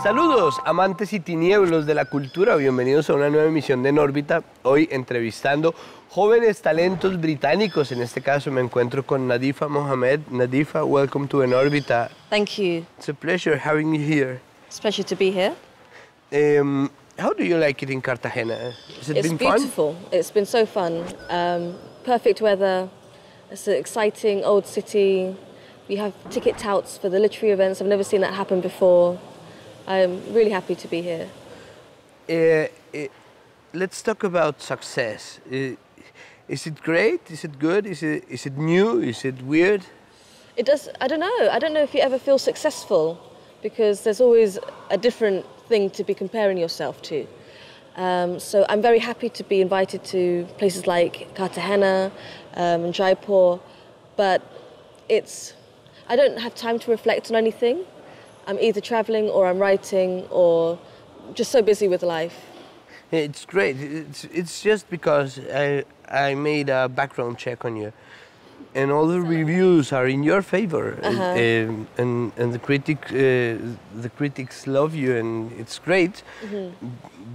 Saludos, amantes y tinieblos de la cultura, bienvenidos a una nueva emisión de En órbita. Hoy entrevistando jóvenes talentos británicos. En este caso me encuentro con Nadifa Mohamed. Nadifa, welcome to En órbita. Thank you. It's a pleasure having you here. It's a pleasure to be here. How do you like it in Cartagena? Has it been fun? It's beautiful. It's been so fun. Perfect weather. It's an exciting old city. We have ticket touts for the literary events. I've never seen that happen before. I'm really happy to be here. Let's talk about success. Is it great? Is it good? Is it new? Is it weird? It does. I don't know. I don't know if you ever feel successful, because there's always a different thing to be comparing yourself to. So I'm very happy to be invited to places like Cartagena and Jaipur, but I don't have time to reflect on anything. I'm either traveling or I'm writing or just so busy with life. It's great. It's just because I made a background check on you, and all the reviews are in your favor, and the critics love you, and it's great.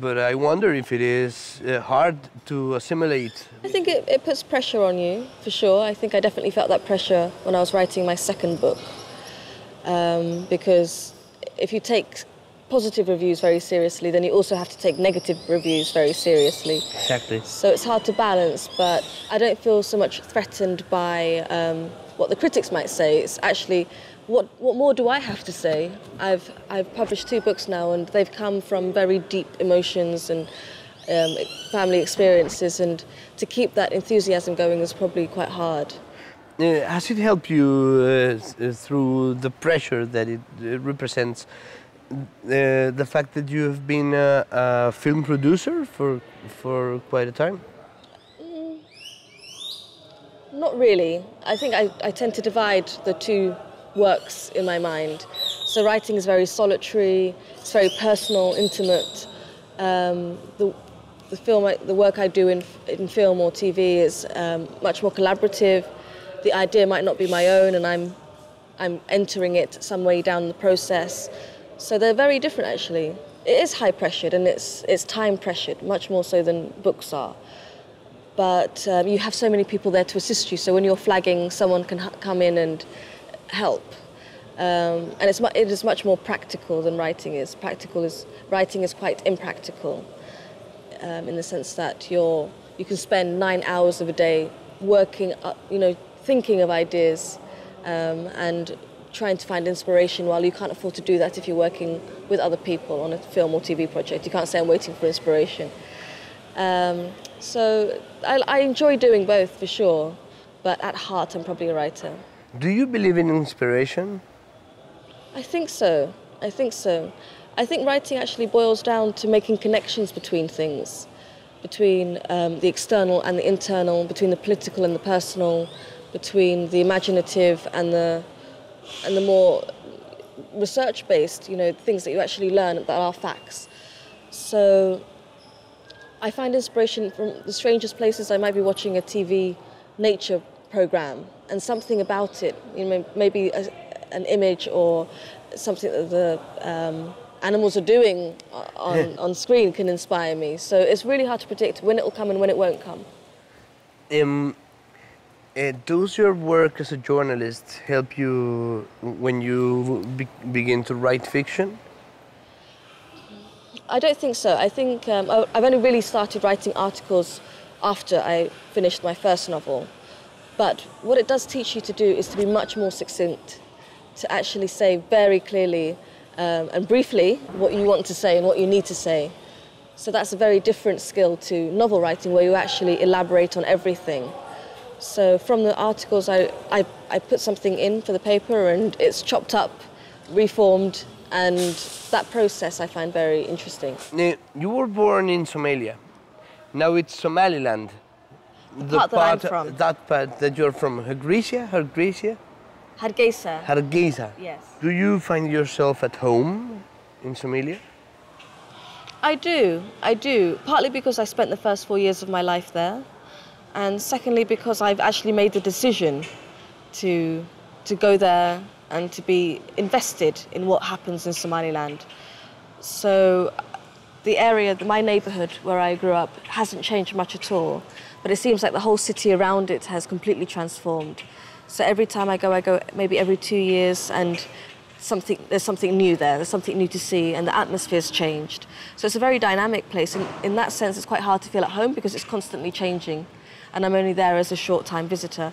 But I wonder if it is hard to assimilate. I think it puts pressure on you, for sure. I think I definitely felt that pressure when I was writing my second book. Because if you take positive reviews very seriously, then you also have to take negative reviews very seriously. Exactly. So it's hard to balance, but I don't feel so much threatened by what the critics might say. It's actually, what more do I have to say? I've published 2 books now, and they've come from very deep emotions and family experiences, and to keep that enthusiasm going is probably quite hard. Has it helped you through the pressure that it represents, the fact that you have been a film producer for quite a time? Not really. I think I tend to divide the 2 works in my mind. So writing is very solitary, it's very personal, intimate. The work I do in film or TV is much more collaborative. The idea might not be my own, and I'm entering it some way down the process. So they're very different, actually. It is high pressured, and it's time pressured, much more so than books are. But you have so many people there to assist you. So when you're flagging, someone can come in and help. And it is much more practical than writing is. Writing is quite impractical, in the sense that you can spend 9 hours of a day working, thinking of ideas and trying to find inspiration, while you can't afford to do that if you're working with other people on a film or TV project. You can't say I'm waiting for inspiration. So I enjoy doing both, for sure, but at heart I'm probably a writer. Do you believe in inspiration? I think so. I think writing actually boils down to making connections between things, between the external and the internal, between the political and the personal, between the imaginative and the more research-based, things that you actually learn that are facts. So I find inspiration from the strangest places. I might be watching a TV nature program, and something about it, maybe an image or something that the animals are doing on screen can inspire me. So it's really hard to predict when it will come and when it won't come. Does your work as a journalist help you when you begin to write fiction? I don't think so. I think I've only really started writing articles after I finished my first novel. But what it does teach you to do is to be much more succinct, to actually say very clearly and briefly what you want to say and what you need to say. So that's a very different skill to novel writing, where you actually elaborate on everything. So from the articles, I put something in for the paper, and it's chopped up, reformed, and that process I find very interesting. You were born in Somalia. Now it's Somaliland. The part that I'm from. That part that you're from, Hargeisa? Hargeisa. Yes. Do you find yourself at home in Somalia? I do. Partly because I spent the first 4 years of my life there, and secondly because I've actually made the decision to go there and to be invested in what happens in Somaliland. So the area, my neighborhood where I grew up hasn't changed much at all, but it seems like the whole city around it has completely transformed. So every time I go maybe every 2 years, and there's something new there, there's something new to see, and the atmosphere's changed. So it's a very dynamic place, and in that sense it's quite hard to feel at home because it's constantly changing, and I'm only there as a short-time visitor.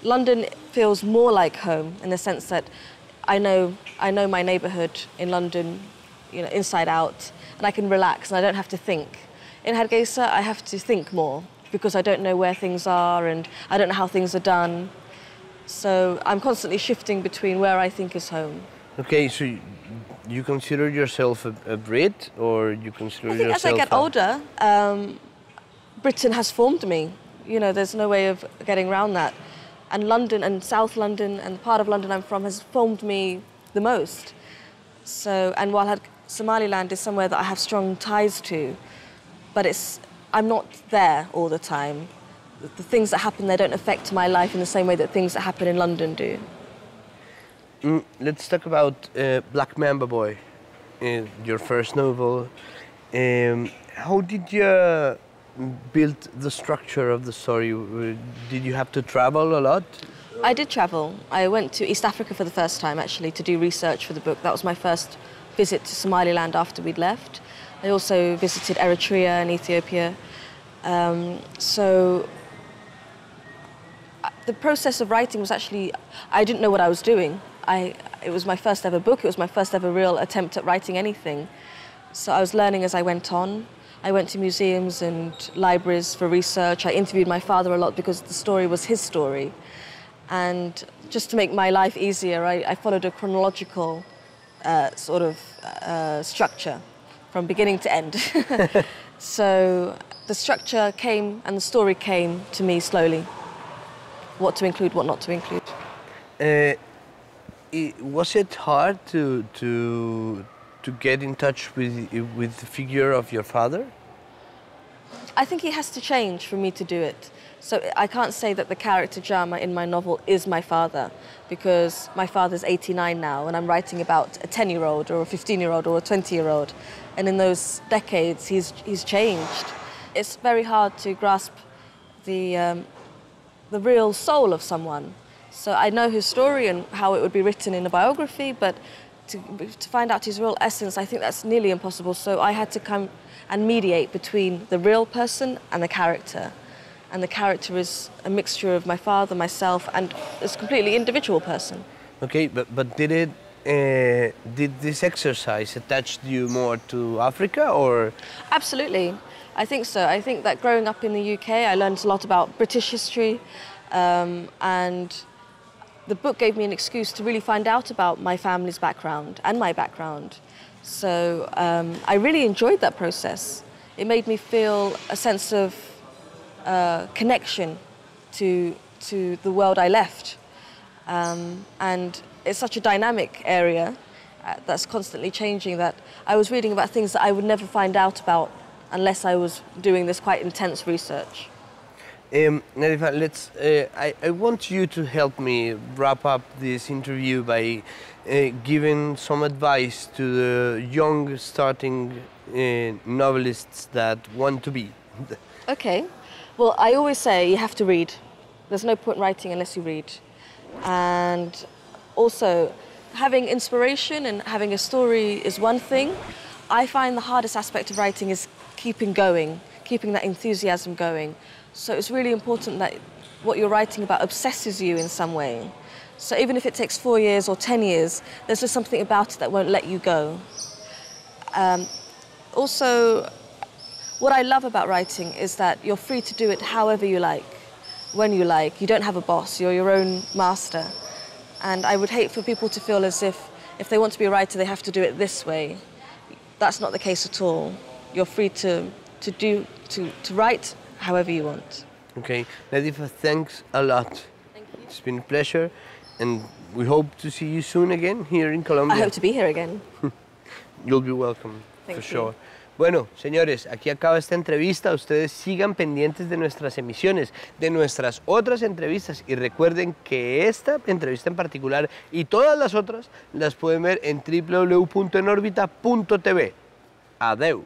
London feels more like home in the sense that I know my neighbourhood in London, inside out, and I can relax and I don't have to think. In Hargeisa, I have to think more because I don't know where things are and I don't know how things are done. So I'm constantly shifting between where I think is home. Okay, so you consider yourself a Brit, or you consider I think yourself... as I get older, Britain has formed me. There's no way of getting around that. And London and South London and the part of London I'm from has formed me the most. So, and while Somaliland is somewhere that I have strong ties to, but I'm not there all the time. The things that happen there don't affect my life in the same way that things that happen in London do. Let's talk about Black Mamba Boy, your first novel. How did you build the structure of the story? Did you have to travel a lot? I did travel. I went to East Africa for the first time, actually, to do research for the book. That was my first visit to Somaliland after we'd left. I also visited Eritrea and Ethiopia. So the process of writing was actually, I didn't know what I was doing. It was my first ever book. It was my first ever real attempt at writing anything. So I was learning as I went on. I went to museums and libraries for research. I interviewed my father a lot because the story was his story. And just to make my life easier, I followed a chronological structure from beginning to end. So the structure came and the story came to me slowly. What to include, what not to include. Was it hard to get in touch with the figure of your father? I think he has to change for me to do it. So I can't say that the character Jama in my novel is my father, because my father's 89 now and I'm writing about a 10-year-old or a 15-year-old or a 20-year-old. And in those decades, he's changed. It's very hard to grasp the real soul of someone. So I know his story and how it would be written in a biography, but to find out his real essence, I think that's nearly impossible. So I had to come and mediate between the real person and the character. And the character is a mixture of my father, myself, and it's a completely individual person. Okay, but did this exercise attach you more to Africa, or? Absolutely, I think so. I think that growing up in the UK, I learned a lot about British history, and the book gave me an excuse to really find out about my family's background and my background. So I really enjoyed that process. It made me feel a sense of connection to the world I left. And it's such a dynamic area that's constantly changing that I was reading about things that I would never find out about unless I was doing this quite intense research. Nadifa, I want you to help me wrap up this interview by giving some advice to the young starting novelists that want to be. Okay. Well, I always say you have to read. There's no point writing unless you read. And also, having inspiration and having a story is one thing. I find the hardest aspect of writing is keeping going, keeping that enthusiasm going. So it's really important that what you're writing about obsesses you in some way. So even if it takes 4 years or 10 years, there's just something about it that won't let you go. Also, what I love about writing is that you're free to do it however you like, when you like. You don't have a boss, you're your own master. And I would hate for people to feel as if they want to be a writer, they have to do it this way. That's not the case at all. You're free to write however you want. Okay, Nadifa, thanks a lot. Thank you. It's been a pleasure, and we hope to see you soon again here in Colombia. I hope to be here again. You'll be welcome, Thank for you. sure. Bueno, señores, aquí acaba esta entrevista. Ustedes sigan pendientes de nuestras emisiones, de nuestras otras entrevistas. Y recuerden que esta entrevista en particular y todas las otras las pueden ver en www.enorbita.tv. Adeu.